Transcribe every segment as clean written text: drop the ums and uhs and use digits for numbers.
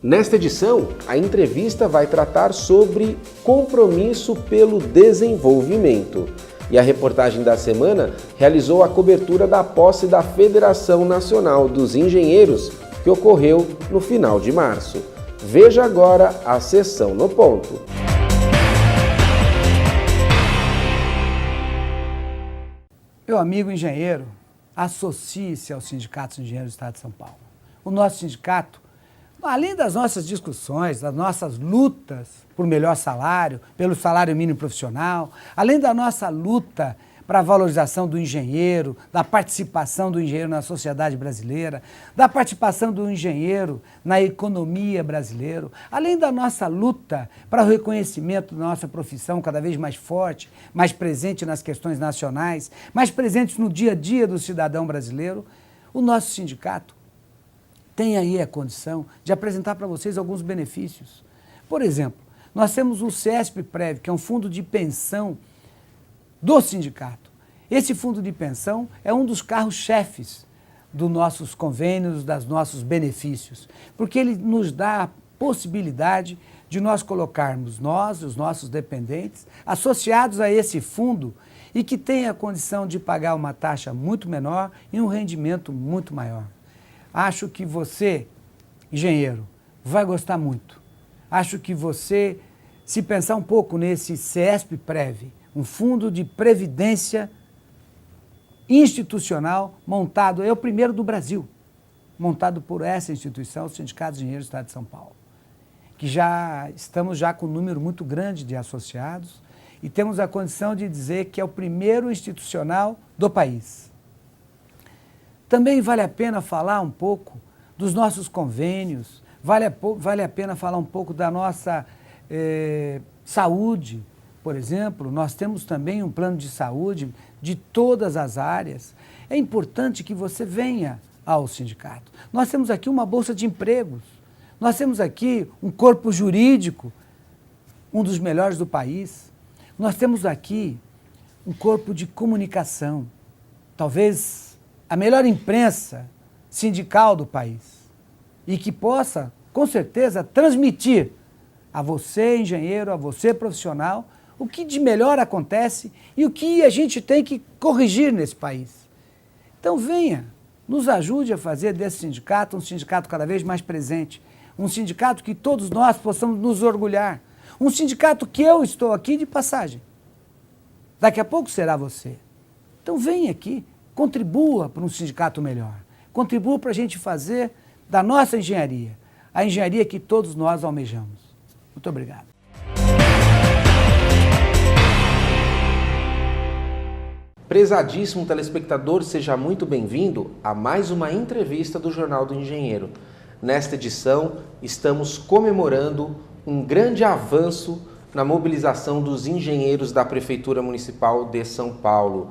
Nesta edição, a entrevista vai tratar sobre compromisso pelo desenvolvimento. E a reportagem da semana realizou a cobertura da posse da Federação Nacional dos Engenheiros, que ocorreu no final de março. Veja agora a sessão no ponto. Meu amigo engenheiro, associe-se ao Sindicato dos Engenheiros do Estado de São Paulo. O nosso sindicato, além das nossas discussões, das nossas lutas por melhor salário, pelo salário mínimo profissional, além da nossa luta para a valorização do engenheiro, da participação do engenheiro na sociedade brasileira, da participação do engenheiro na economia brasileira, além da nossa luta para o reconhecimento da nossa profissão cada vez mais forte, mais presente nas questões nacionais, mais presente no dia a dia do cidadão brasileiro, o nosso sindicato tem aí a condição de apresentar para vocês alguns benefícios. Por exemplo, nós temos o CESP-Prev, que é um fundo de pensão do sindicato. Esse fundo de pensão é um dos carros-chefes dos nossos convênios, dos nossos benefícios, porque ele nos dá a possibilidade de nós colocarmos os nossos dependentes, associados a esse fundo e que tenha a condição de pagar uma taxa muito menor e um rendimento muito maior. Acho que você, engenheiro, vai gostar muito. Acho que você, se pensar um pouco nesse CESP-Prev, um fundo de previdência institucional montado, é o primeiro do Brasil, montado por essa instituição, o Sindicato dos Engenheiros do Estado de São Paulo, que estamos com um número muito grande de associados e temos a condição de dizer que é o primeiro institucional do país. Também vale a pena falar um pouco dos nossos convênios, vale a pena falar um pouco da nossa saúde. Por exemplo, nós temos também um plano de saúde de todas as áreas. É importante que você venha ao sindicato. Nós temos aqui uma bolsa de empregos, nós temos aqui um corpo jurídico, um dos melhores do país. Nós temos aqui um corpo de comunicação, talvez a melhor imprensa sindical do país e que possa, com certeza, transmitir a você, engenheiro, a você, profissional, o que de melhor acontece e o que a gente tem que corrigir nesse país. Então venha, nos ajude a fazer desse sindicato um sindicato cada vez mais presente, um sindicato que todos nós possamos nos orgulhar, um sindicato que eu estou aqui de passagem. Daqui a pouco será você. Então venha aqui, contribua para um sindicato melhor, contribua para a gente fazer da nossa engenharia, a engenharia que todos nós almejamos. Muito obrigado. Prezadíssimo telespectador, seja muito bem-vindo a mais uma entrevista do Jornal do Engenheiro. Nesta edição, estamos comemorando um grande avanço na mobilização dos engenheiros da Prefeitura Municipal de São Paulo.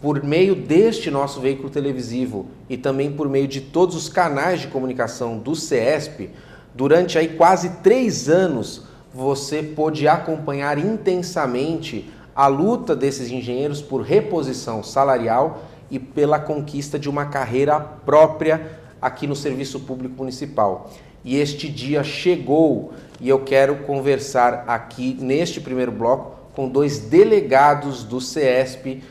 Por meio deste nosso veículo televisivo e também por meio de todos os canais de comunicação do CESP, durante aí quase 3 anos, você pôde acompanhar intensamente a luta desses engenheiros por reposição salarial e pela conquista de uma carreira própria aqui no Serviço Público Municipal. E este dia chegou e eu quero conversar aqui neste primeiro bloco com 2 delegados do CESP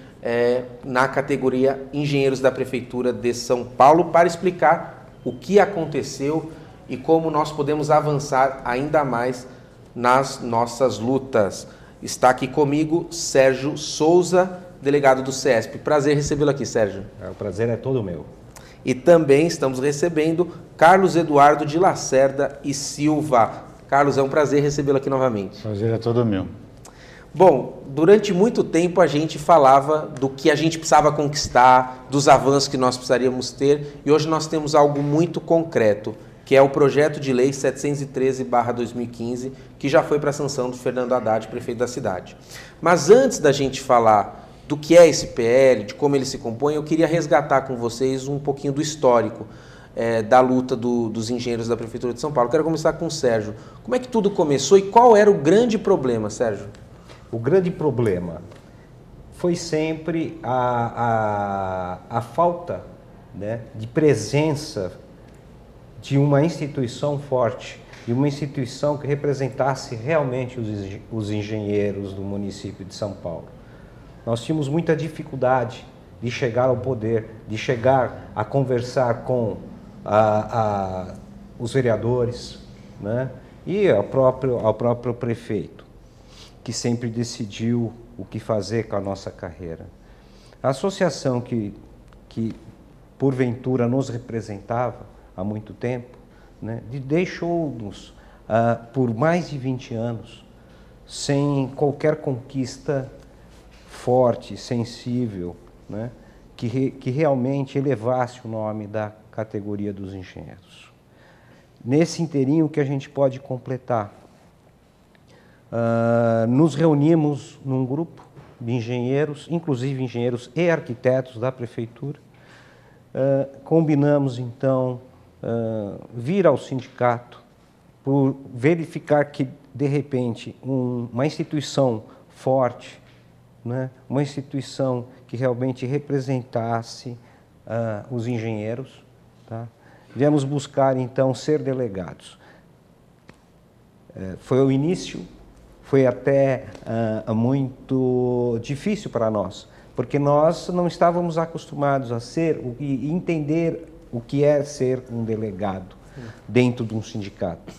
na categoria Engenheiros da Prefeitura de São Paulo para explicar o que aconteceu e como nós podemos avançar ainda mais nas nossas lutas. Está aqui comigo Sérgio Souza, delegado do CESP. Prazer recebê-lo aqui, Sérgio. O prazer é todo meu. E também estamos recebendo Carlos Eduardo de Lacerda e Silva. Carlos, é um prazer recebê-lo aqui novamente. Prazer é todo meu. Bom, durante muito tempo a gente falava do que a gente precisava conquistar, dos avanços que nós precisaríamos ter, e hoje nós temos algo muito concreto, que é o projeto de lei 713/2015, que já foi para a sanção do Fernando Haddad, prefeito da cidade. Mas antes da gente falar do que é esse PL, de como ele se compõe, eu queria resgatar com vocês um pouquinho do histórico da luta dos engenheiros da Prefeitura de São Paulo. Quero começar com o Sérgio. Como é que tudo começou e qual era o grande problema, Sérgio? O grande problema foi sempre a falta, né, de presença de uma instituição forte e uma instituição que representasse realmente os engenheiros do município de São Paulo. Nós tínhamos muita dificuldade de chegar ao poder, de chegar a conversar com os vereadores, né? E ao próprio prefeito, que sempre decidiu o que fazer com a nossa carreira. A associação que porventura nos representava há muito tempo, né, deixou-nos por mais de 20 anos sem qualquer conquista forte, sensível, né, que realmente elevasse o nome da categoria dos engenheiros. Nesse inteirinho, o que a gente pode completar? Nos reunimos num grupo de engenheiros, inclusive engenheiros e arquitetos da prefeitura. Combinamos, então, vir ao sindicato por verificar que, de repente, uma instituição forte, né, uma instituição que realmente representasse os engenheiros, tá? Viemos buscar, então, ser delegados. Foi o início, foi até muito difícil para nós, porque nós não estávamos acostumados a ser e entender o que é ser um delegado dentro de um sindicato.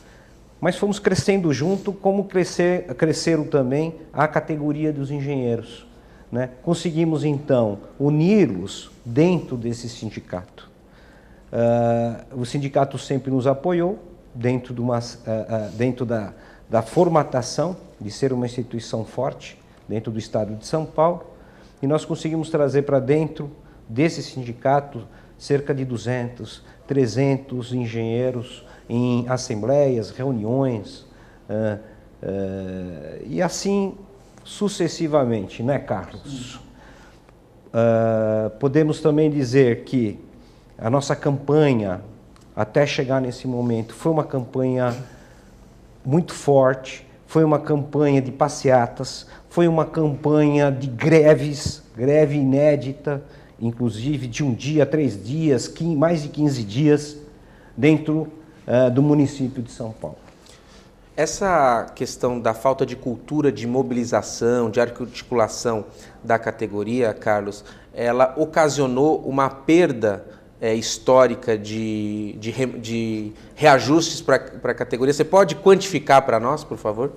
Mas fomos crescendo junto, como cresceram também a categoria dos engenheiros, né? Conseguimos, então, uni-los dentro desse sindicato. O sindicato sempre nos apoiou dentro da formatação de ser uma instituição forte dentro do estado de São Paulo, e nós conseguimos trazer para dentro desse sindicato cerca de 200, 300 engenheiros em assembleias, reuniões, e assim sucessivamente, né, Carlos? Podemos também dizer que a nossa campanha, até chegar nesse momento, foi uma campanha muito forte, foi uma campanha de passeatas, foi uma campanha de greves, greve inédita, inclusive de 1 dia, 3 dias, mais de 15 dias, dentro do município de São Paulo. Essa questão da falta de cultura de mobilização, de articulação da categoria, Carlos, ela ocasionou uma perda histórica de reajustes para a categoria. Você pode quantificar para nós, por favor?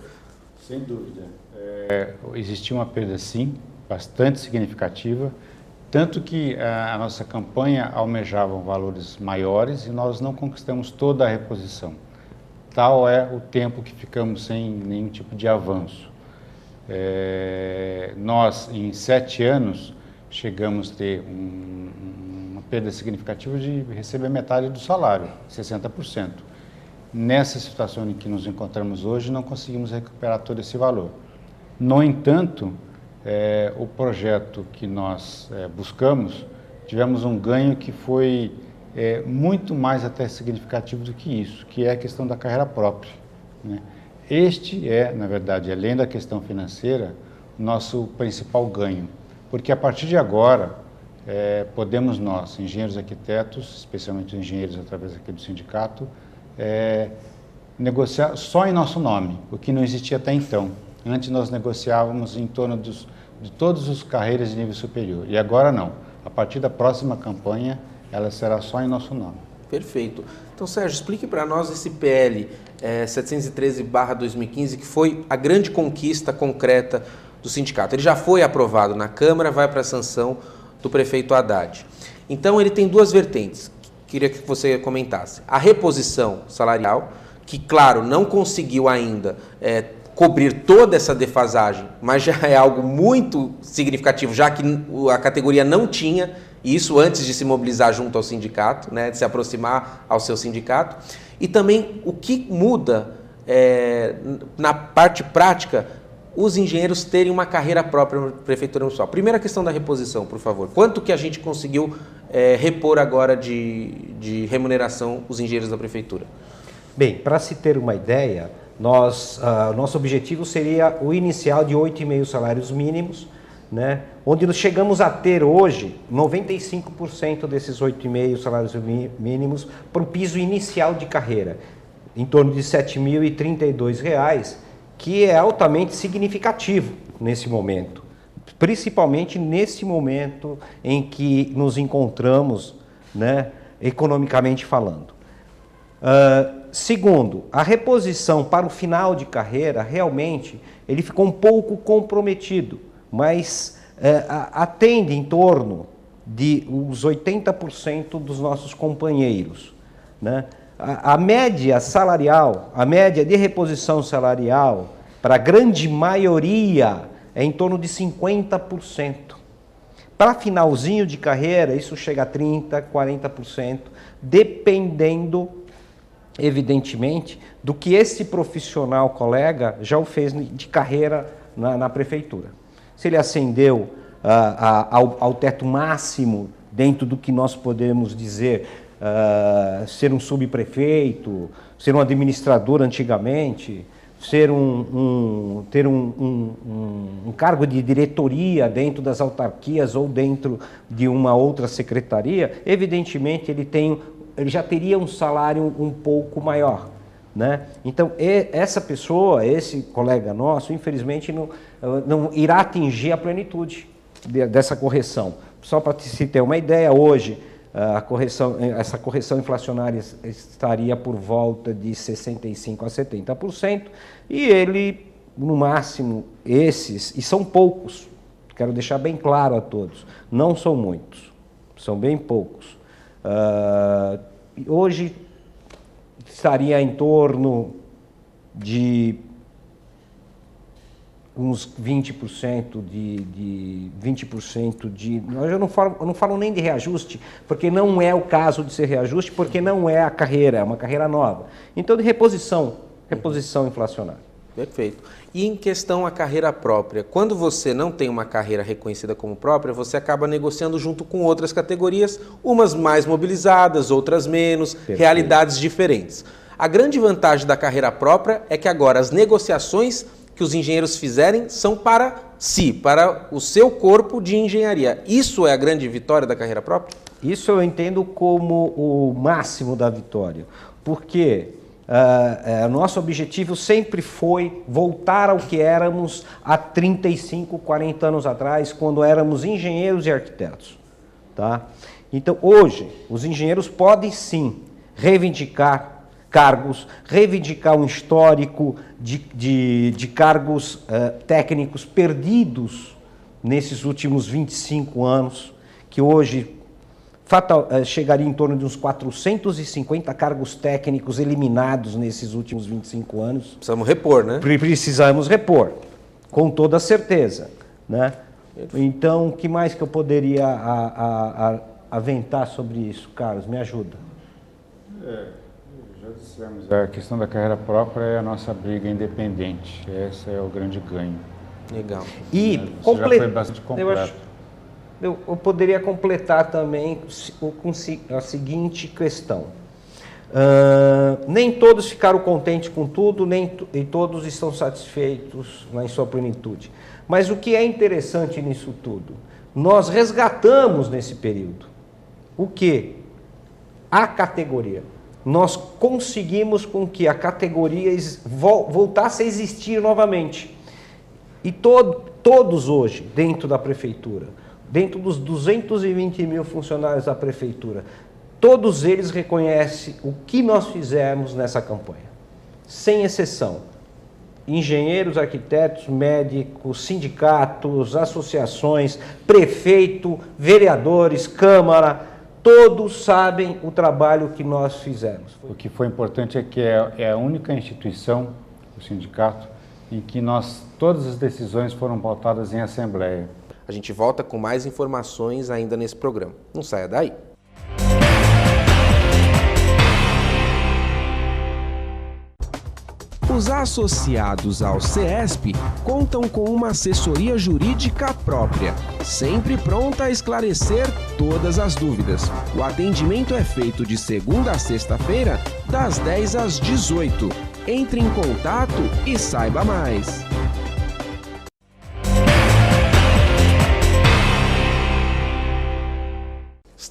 Sem dúvida. Existiu uma perda, sim, bastante significativa, tanto que a nossa campanha almejava valores maiores e nós não conquistamos toda a reposição. Tal é o tempo que ficamos sem nenhum tipo de avanço. Nós, em 7 anos, chegamos a ter uma perda significativa de receber metade do salário, 60%. Nessa situação em que nos encontramos hoje, não conseguimos recuperar todo esse valor. No entanto, o projeto que nós buscamos, tivemos um ganho que foi muito mais até significativo do que isso, que é a questão da carreira própria, né? Este é, na verdade, além da questão financeira, nosso principal ganho, porque a partir de agora, podemos nós, engenheiros arquitetos, especialmente os engenheiros através aqui do sindicato, negociar só em nosso nome, o que não existia até então. Antes nós negociávamos em torno de todas as carreiras de nível superior, e agora não. A partir da próxima campanha, ela será só em nosso nome. Perfeito. Então, Sérgio, explique para nós esse PL 713/2015, que foi a grande conquista concreta do sindicato. Ele já foi aprovado na Câmara, vai para a sanção do prefeito Haddad. Então, ele tem 2 vertentes, queria que você comentasse. A reposição salarial, que, claro, não conseguiu ainda cobrir toda essa defasagem, mas já é algo muito significativo, já que a categoria não tinha isso antes de se mobilizar junto ao sindicato, né, de se aproximar ao seu sindicato. E também o que muda na parte prática, os engenheiros terem uma carreira própria na Prefeitura Municipal. Primeira questão da reposição, por favor. Quanto que a gente conseguiu repor agora de remuneração os engenheiros da Prefeitura? Bem, para se ter uma ideia, nosso objetivo seria o inicial de 8,5 salários mínimos, né? Onde nós chegamos a ter hoje 95% desses 8,5 salários mínimos para o piso inicial de carreira. em torno de R$ 7.032, que é altamente significativo nesse momento, principalmente nesse momento em que nos encontramos, né, economicamente falando. Segundo, a reposição para o final de carreira, realmente, ele ficou um pouco comprometido, mas atende em torno de uns 80% dos nossos companheiros, né? A média salarial, a média de reposição salarial, para a grande maioria, é em torno de 50%. Para finalzinho de carreira, isso chega a 30%, 40%, dependendo, evidentemente, do que esse profissional, colega, já o fez de carreira na prefeitura. Se ele ascendeu ao teto máximo, dentro do que nós podemos dizer, ser um subprefeito, ser um administrador antigamente, ter um cargo de diretoria dentro das autarquias ou dentro de uma outra secretaria, evidentemente ele já teria um salário um pouco maior, né? Então, essa pessoa, esse colega nosso, infelizmente não irá atingir a plenitude dessa correção. Só para se ter uma ideia, hoje essa correção inflacionária estaria por volta de 65% a 70%, e ele, no máximo, esses, e são poucos, quero deixar bem claro a todos, não são muitos, são bem poucos. Hoje estaria em torno de uns 20% eu não falo nem de reajuste, porque não é o caso de ser reajuste, porque não é a carreira, é uma carreira nova. Então, de reposição inflacionária. Perfeito. E em questão à carreira própria, quando você não tem uma carreira reconhecida como própria, você acaba negociando junto com outras categorias, umas mais mobilizadas, outras menos, Perfeito. Realidades diferentes. A grande vantagem da carreira própria é que agora as negociações que os engenheiros fizerem são para si, para o seu corpo de engenharia. Isso é a grande vitória da carreira própria? Isso eu entendo como o máximo da vitória, porque nosso objetivo sempre foi voltar ao que éramos há 35, 40 anos atrás, quando éramos engenheiros e arquitetos. Tá? Então, hoje, os engenheiros podem sim reivindicar cargos, reivindicar um histórico de cargos técnicos perdidos nesses últimos 25 anos, que hoje chegaria em torno de uns 450 cargos técnicos eliminados nesses últimos 25 anos. Precisamos repor, né? Precisamos repor, com toda certeza, né? Então, o que mais que eu poderia aventar sobre isso, Carlos? Me ajuda. Já dissemos, a questão da carreira própria é a nossa briga independente. Esse é o grande ganho. Legal. E já foi bastante completo. Eu poderia completar também com a seguinte questão. Nem todos ficaram contentes com tudo, nem todos estão satisfeitos em sua plenitude. Mas o que é interessante nisso tudo? Nós resgatamos nesse período o quê? A categoria. Nós conseguimos com que a categoria voltasse a existir novamente. E todos hoje, dentro da prefeitura, dentro dos 220 mil funcionários da prefeitura, todos eles reconhecem o que nós fizemos nessa campanha, sem exceção. Engenheiros, arquitetos, médicos, sindicatos, associações, prefeito, vereadores, Câmara, todos sabem o trabalho que nós fizemos. O que foi importante é que é a única instituição, o sindicato, em que todas as decisões foram pautadas em assembleia. A gente volta com mais informações ainda nesse programa. Não saia daí. Os associados ao CESP contam com uma assessoria jurídica própria, sempre pronta a esclarecer todas as dúvidas. O atendimento é feito de segunda a sexta-feira, das 10 às 18. Entre em contato e saiba mais.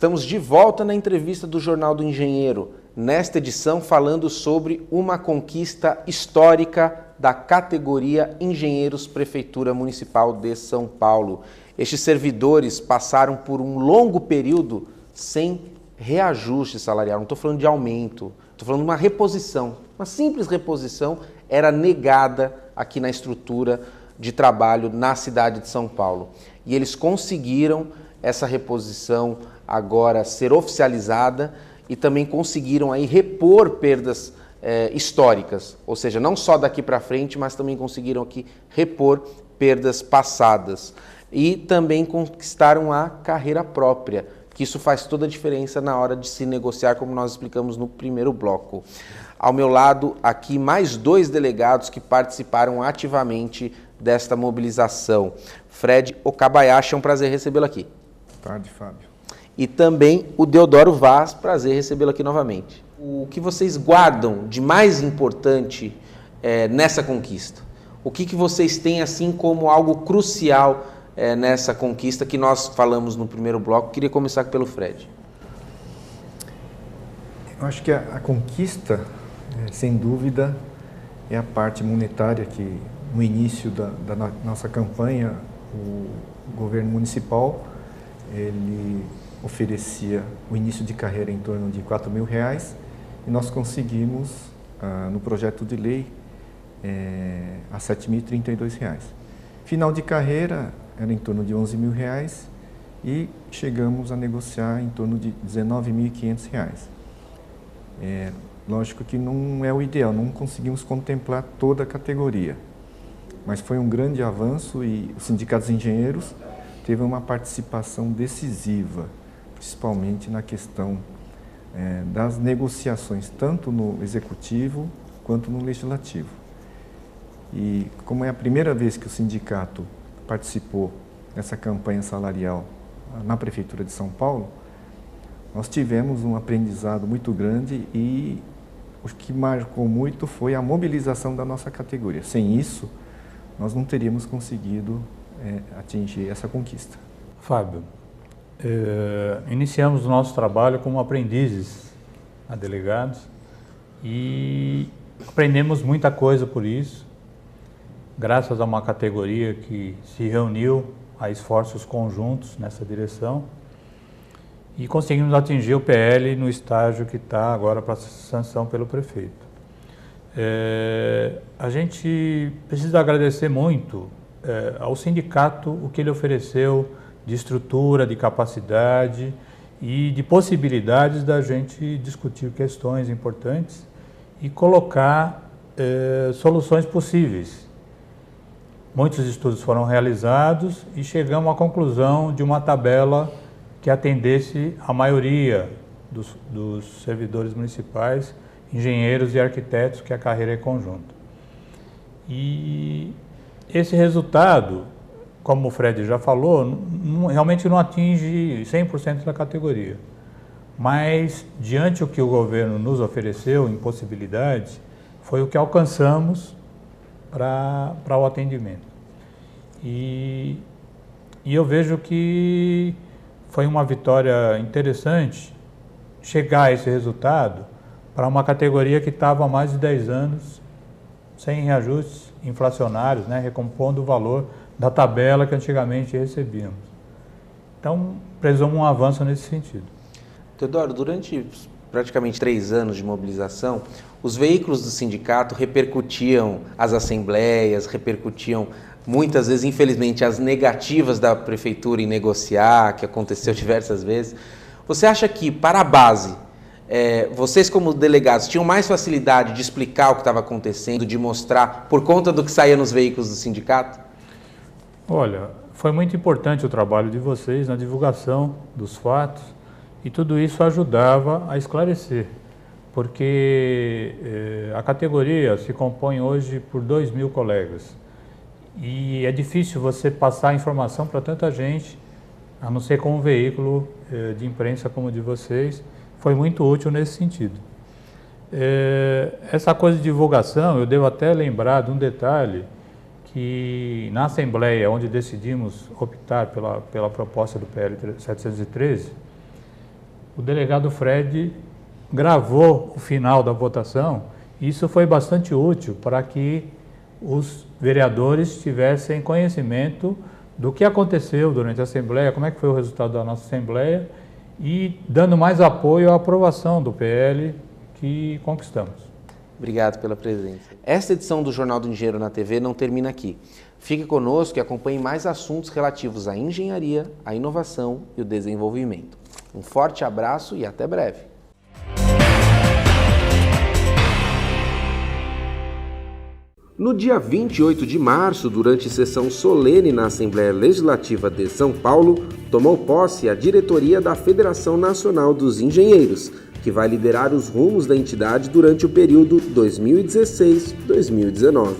Estamos de volta na entrevista do Jornal do Engenheiro, nesta edição falando sobre uma conquista histórica da categoria Engenheiros Prefeitura Municipal de São Paulo. Estes servidores passaram por um longo período sem reajuste salarial, não estou falando de aumento, estou falando de uma reposição, uma simples reposição era negada aqui na estrutura de trabalho na cidade de São Paulo. E eles conseguiram essa reposição agora ser oficializada e também conseguiram aí repor perdas históricas, ou seja, não só daqui para frente, mas também conseguiram aqui repor perdas passadas. E também conquistaram a carreira própria, que isso faz toda a diferença na hora de se negociar, como nós explicamos no primeiro bloco. Ao meu lado, aqui, mais 2 delegados que participaram ativamente desta mobilização. Fred Okabayashi, é um prazer recebê-lo aqui. Boa tarde, Fábio. E também o Deodoro Vaz, prazer recebê-lo aqui novamente. O que vocês guardam de mais importante nessa conquista? O que vocês têm assim como algo crucial nessa conquista que nós falamos no primeiro bloco? Queria começar pelo Fred. Eu acho que a conquista, sem dúvida, é a parte monetária que no início da nossa campanha, o governo municipal ele oferecia o início de carreira em torno de R$4.000 e nós conseguimos, no projeto de lei, a R$7.032. Final de carreira era em torno de R$11.000 e chegamos a negociar em torno de R$19.500. Lógico que não é o ideal, não conseguimos contemplar toda a categoria, mas foi um grande avanço e os sindicatos de engenheiros teve uma participação decisiva, principalmente na questão das negociações, tanto no executivo quanto no legislativo. E como é a primeira vez que o sindicato participou dessa campanha salarial na Prefeitura de São Paulo, nós tivemos um aprendizado muito grande e o que marcou muito foi a mobilização da nossa categoria. Sem isso, nós não teríamos conseguido atingir essa conquista. Fábio, iniciamos o nosso trabalho como aprendizes a delegados e aprendemos muita coisa por isso, graças a uma categoria que se reuniu a esforços conjuntos nessa direção e conseguimos atingir o PL no estágio que está agora para sanção pelo prefeito. A gente precisa agradecer muito ao sindicato o que ele ofereceu de estrutura, de capacidade e de possibilidades da gente discutir questões importantes e colocar soluções possíveis. Muitos estudos foram realizados e chegamos à conclusão de uma tabela que atendesse a maioria dos servidores municipais, engenheiros e arquitetos, que a carreira é conjunta. E esse resultado, como o Fred já falou, realmente não atinge 100% da categoria. Mas, diante do que o governo nos ofereceu em possibilidades, foi o que alcançamos para o atendimento. E eu vejo que foi uma vitória interessante chegar a esse resultado para uma categoria que estava há mais de 10 anos sem reajustes inflacionários, recompondo o valor da tabela que antigamente recebíamos. Então, presumo um avanço nesse sentido. Teodoro, durante praticamente 3 anos de mobilização, os veículos do sindicato repercutiam as assembleias, repercutiam muitas vezes, infelizmente, as negativas da prefeitura em negociar, que aconteceu diversas vezes. Você acha que, para a base, vocês como delegados tinham mais facilidade de explicar o que estava acontecendo, de mostrar, por conta do que saía nos veículos do sindicato? Olha, foi muito importante o trabalho de vocês na divulgação dos fatos e tudo isso ajudava a esclarecer, porque a categoria se compõe hoje por 2.000 colegas e é difícil você passar a informação para tanta gente, a não ser com um veículo de imprensa como o de vocês. Foi muito útil nesse sentido. Essa coisa de divulgação, eu devo até lembrar de um detalhe, que na Assembleia, onde decidimos optar pela proposta do PL 713, o delegado Fred gravou o final da votação. Isso foi bastante útil para que os vereadores tivessem conhecimento do que aconteceu durante a Assembleia, como é que foi o resultado da nossa Assembleia e dando mais apoio à aprovação do PL que conquistamos. Obrigado pela presença. Esta edição do Jornal do Engenheiro na TV não termina aqui. Fique conosco e acompanhe mais assuntos relativos à engenharia, à inovação e o desenvolvimento. Um forte abraço e até breve. No dia 28 de março, durante sessão solene na Assembleia Legislativa de São Paulo, tomou posse a diretoria da Federação Nacional dos Engenheiros, que vai liderar os rumos da entidade durante o período 2016-2019.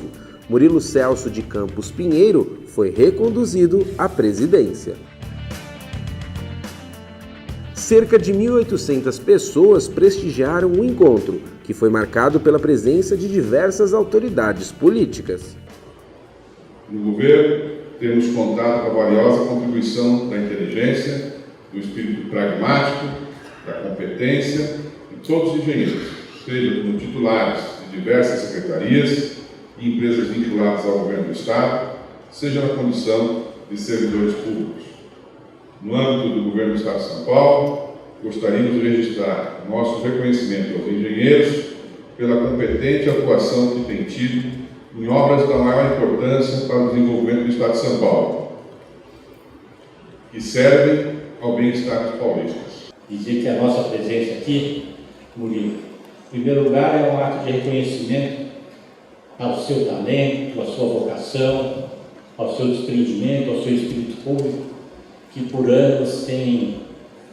Murilo Celso de Campos Pinheiro foi reconduzido à presidência. Cerca de 1.800 pessoas prestigiaram o encontro, que foi marcado pela presença de diversas autoridades políticas. No governo, temos contado com a valiosa contribuição da inteligência, do espírito pragmático, da competência de todos os engenheiros, seja como titulares de diversas secretarias e empresas vinculadas ao governo do Estado, seja na condição de servidores públicos. No âmbito do governo do Estado de São Paulo, gostaríamos de registrar nosso reconhecimento aos engenheiros pela competente atuação que têm tido em obras da maior importância para o desenvolvimento do Estado de São Paulo, que servem ao bem-estar dos paulistas. Dizer que a nossa presença aqui, Murilo, em primeiro lugar é um ato de reconhecimento ao seu talento, à sua vocação, ao seu desprendimento, ao seu espírito público, que por anos tem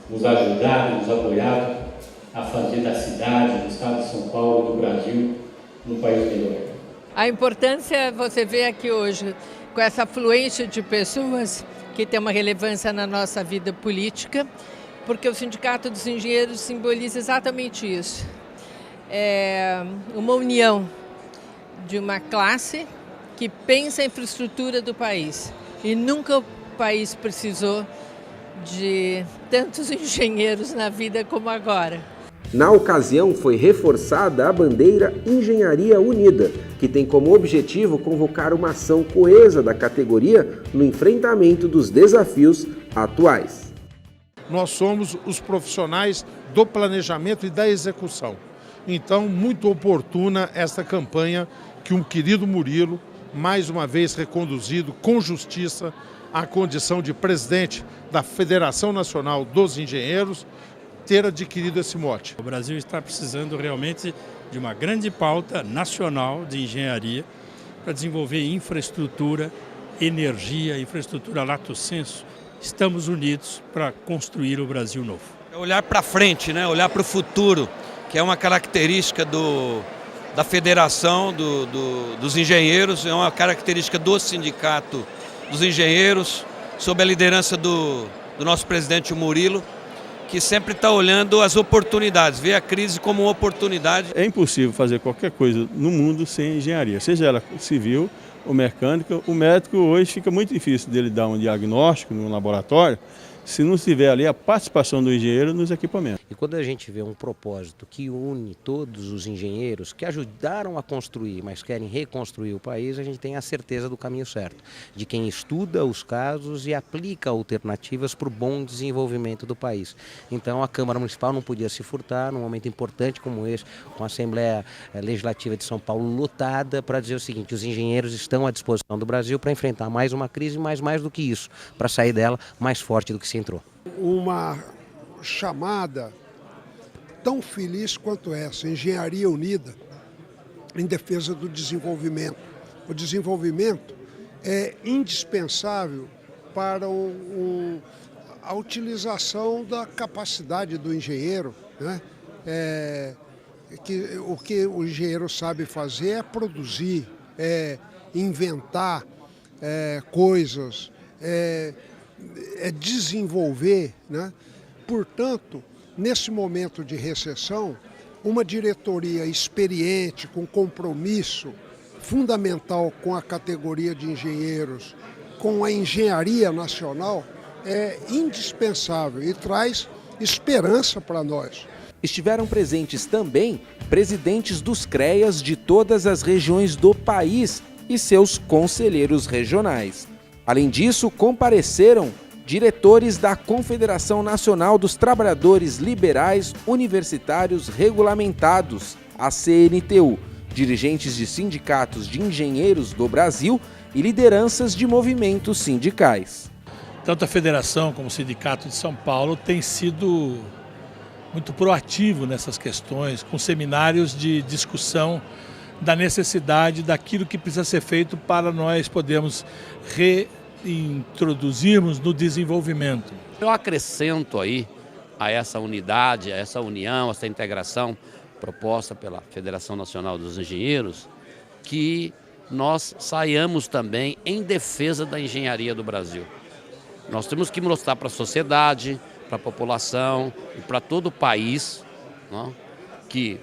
nos ajudado, nos apoiado a fazer da cidade, do Estado de São Paulo, do Brasil, um país melhor. A importância você vê aqui hoje, com essa afluência de pessoas que tem uma relevância na nossa vida política, porque o Sindicato dos Engenheiros simboliza exatamente isso. É uma união de uma classe que pensa a infraestrutura do país. E nunca o país precisou de tantos engenheiros na vida como agora. Na ocasião, foi reforçada a bandeira Engenharia Unida, que tem como objetivo convocar uma ação coesa da categoria no enfrentamento dos desafios atuais. Nós somos os profissionais do planejamento e da execução. Então, muito oportuna esta campanha que um querido Murilo, mais uma vez reconduzido com justiça à condição de presidente da Federação Nacional dos Engenheiros, ter adquirido esse mote. O Brasil está precisando realmente de uma grande pauta nacional de engenharia para desenvolver infraestrutura, energia, infraestrutura lato sensu. Estamos unidos para construir o Brasil novo. É olhar para frente, né? Olhar para o futuro, que é uma característica da Federação dos Engenheiros, é uma característica do Sindicato dos Engenheiros, sob a liderança do nosso presidente Murilo, que sempre está olhando as oportunidades, vê a crise como uma oportunidade. É impossível fazer qualquer coisa no mundo sem engenharia, seja ela civil ou mecânica. O médico hoje fica muito difícil dele dar um diagnóstico no laboratório se não tiver ali a participação do engenheiro nos equipamentos. E quando a gente vê um propósito que une todos os engenheiros que ajudaram a construir, mas querem reconstruir o país, a gente tem a certeza do caminho certo, de quem estuda os casos e aplica alternativas para o bom desenvolvimento do país. Então a Câmara Municipal não podia se furtar num momento importante como esse, com a Assembleia Legislativa de São Paulo lotada, para dizer o seguinte: os engenheiros estão à disposição do Brasil para enfrentar mais uma crise, mas mais do que isso, para sair dela mais forte do que se entrou. Uma chamada tão feliz quanto essa, Engenharia Unida, em defesa do desenvolvimento. O desenvolvimento é indispensável para a utilização da capacidade do engenheiro, né? O que o engenheiro sabe fazer é produzir, inventar coisas, é desenvolver, né? Portanto, nesse momento de recessão, uma diretoria experiente, com compromisso fundamental com a categoria de engenheiros, com a engenharia nacional, é indispensável e traz esperança para nós. Estiveram presentes também presidentes dos CREAs de todas as regiões do país e seus conselheiros regionais. Além disso, compareceram diretores da Confederação Nacional dos Trabalhadores Liberais Universitários Regulamentados, a CNTU, dirigentes de sindicatos de engenheiros do Brasil e lideranças de movimentos sindicais. Tanto a Federação como o Sindicato de São Paulo têm sido muito proativo nessas questões, com seminários de discussão da necessidade daquilo que precisa ser feito para nós podermos reintroduzirmos no desenvolvimento. Eu acrescento aí a essa unidade, a essa união, a essa integração proposta pela Federação Nacional dos Engenheiros, que nós saiamos também em defesa da engenharia do Brasil. Nós temos que mostrar para a sociedade, para a população e para todo o país, não, que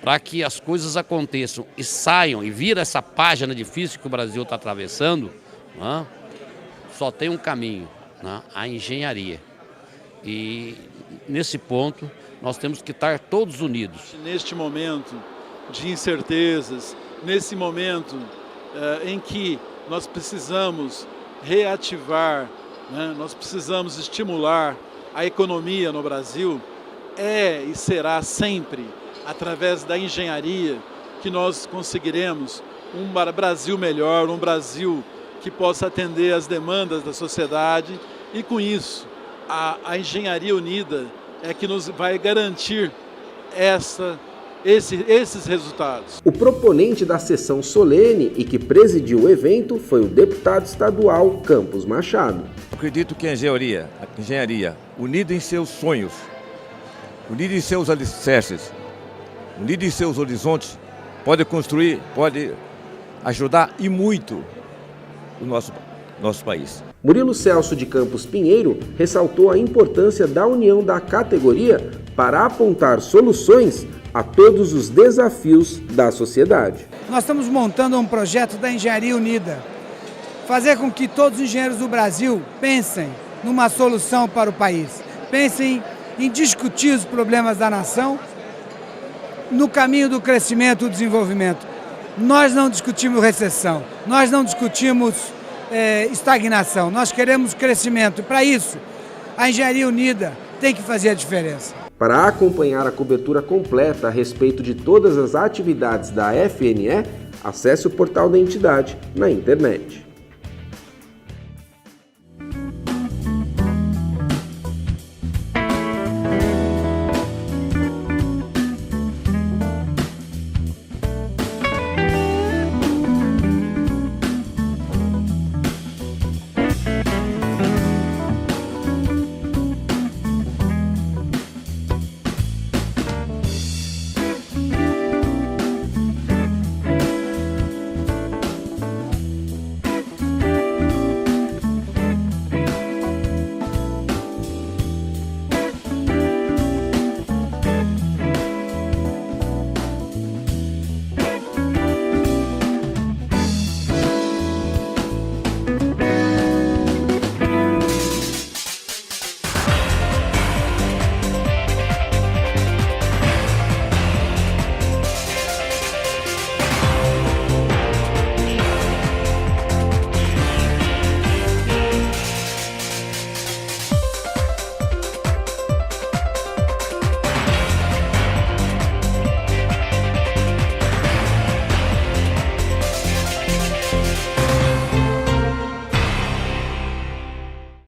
para que as coisas aconteçam e saiam e vira essa página difícil que o Brasil está atravessando, não, só tem um caminho, não, a engenharia. E nesse ponto nós temos que estar todos unidos. Neste momento de incertezas, nesse momento em que nós precisamos reativar, né, nós precisamos estimular a economia no Brasil, é e será sempre através da engenharia que nós conseguiremos um Brasil melhor, um Brasil que possa atender às demandas da sociedade e com isso a engenharia unida é que nos vai garantir esses resultados. O proponente da sessão solene e que presidiu o evento foi o deputado estadual Campos Machado. Acredito que a engenharia, unida em seus sonhos, unida em seus alicerces, unida em seus horizontes, pode construir, pode ajudar e muito o nosso país. Murilo Celso de Campos Pinheiro ressaltou a importância da união da categoria para apontar soluções a todos os desafios da sociedade. Nós estamos montando um projeto da Engenharia Unida, fazer com que todos os engenheiros do Brasil pensem numa solução para o país, pensem em discutir os problemas da nação no caminho do crescimento e do desenvolvimento. Nós não discutimos recessão, nós não discutimos estagnação, nós queremos crescimento. Para isso, a Engenharia Unida tem que fazer a diferença. Para acompanhar a cobertura completa a respeito de todas as atividades da FNE, acesse o portal da entidade na internet.